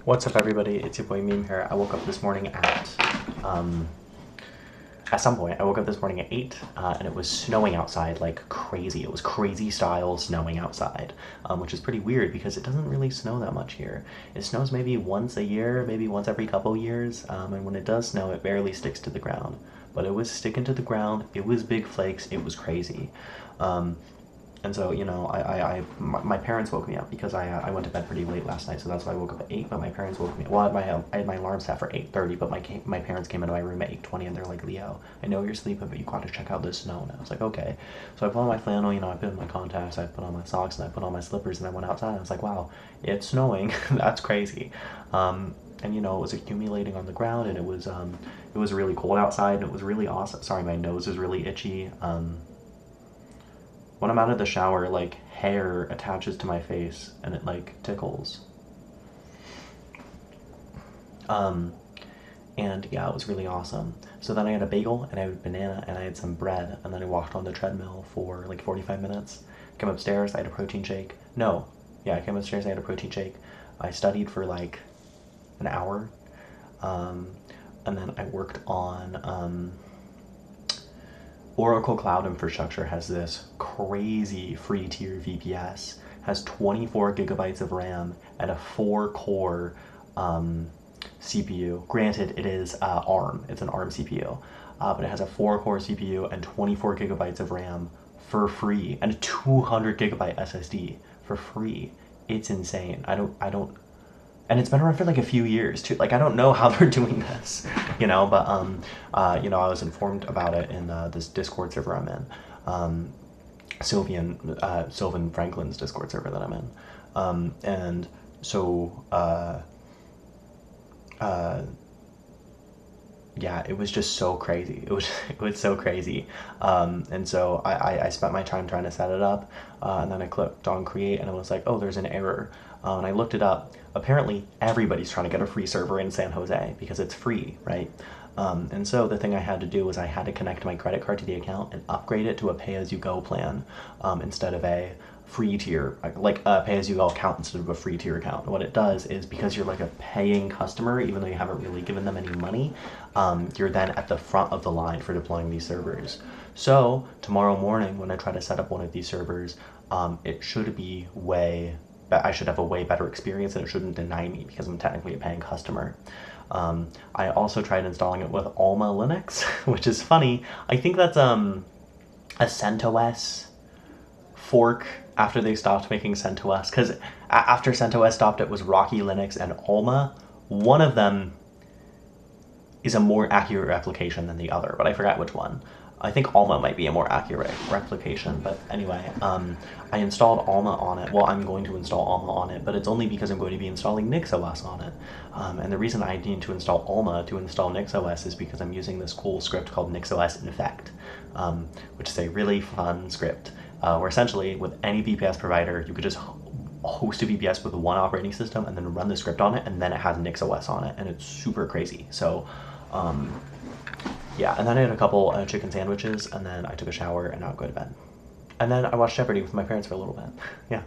What's up, everybody? It's your boy Meme here. I woke up this morning at some point, I woke up this morning at 8, and it was snowing outside like crazy. It was crazy style snowing outside, which is pretty weird because it doesn't really snow that much here. It snows maybe once a year, maybe once every couple years, and when it does snow, it barely sticks to the ground. But it was sticking to the ground. It was big flakes. It was crazy. And so, you know, my parents woke me up because I went to bed pretty late last night, so that's why I woke up at 8, but my parents woke me up. Well, I had my alarm set for 8:30, but my parents came into my room at 8:20, and they're like, Leo, I know you're sleeping, but you got to check out this snow. And I was like, okay. So I put on my flannel, you know, I put in my contacts, I put on my socks, and I put on my slippers, and I went outside, and I was like, wow, it's snowing. That's crazy. And you know, it was accumulating on the ground, and it was really cold outside, and it was really awesome. Sorry, my nose is really itchy. When I'm out of the shower, like, hair attaches to my face and it like tickles. And yeah, it was really awesome. So then I had a bagel and I had a banana and I had some bread, and then I walked on the treadmill for like 45 minutes. Came upstairs, I had a protein shake. No, yeah, I came upstairs, I had a protein shake. I studied for like an hour. And then I worked on Oracle Cloud Infrastructure has this crazy free tier VPS, has 24 gigabytes of RAM and a 4-core CPU. Granted, it is ARM, it's an ARM CPU, but it has a 4-core CPU and 24 gigabytes of RAM for free, and a 200 gigabyte SSD for free. It's insane. I don't, and it's been around for like a few years too. Like, I don't know how they're doing this, you know, but you know, I was informed about it in this Discord server I'm in, Sylvan Franklin's Discord server that I'm in, and so yeah, it was just so crazy. It was so crazy. And so I spent my time trying to set it up, and then I clicked on create, and it was like, oh, there's an error. And I looked it up. Apparently, everybody's trying to get a free server in San Jose because it's free, right? And so the thing I had to do was I had to connect my credit card to the account and upgrade it to a pay-as-you-go plan, instead of a free tier, like a pay-as-you-go account instead of a free tier account. And what it does is, because you're like a paying customer, even though you haven't really given them any money, you're then at the front of the line for deploying these servers. So tomorrow morning, when I try to set up one of these servers, it should be I should have a way better experience, and it shouldn't deny me because I'm technically a paying customer. I also tried installing it with Alma Linux, which is funny. I think that's a CentOS fork after they stopped making CentOS, because after CentOS stopped, it was Rocky Linux and Alma. One of them is a more accurate replication than the other, but I forgot which one. I think Alma might be a more accurate replication, but anyway, I installed Alma on it. Well, I'm going to install Alma on it, but it's only because I'm going to be installing NixOS on it. And the reason I need to install Alma to install NixOS is because I'm using this cool script called NixOS Infect, which is a really fun script, where essentially with any VPS provider, you could just host a VPS with one operating system and then run the script on it, and then it has NixOS on it, and it's super crazy. So, yeah, and then I had a couple chicken sandwiches, and then I took a shower, and now I'm going to bed. And then I watched Jeopardy with my parents for a little bit. Yeah.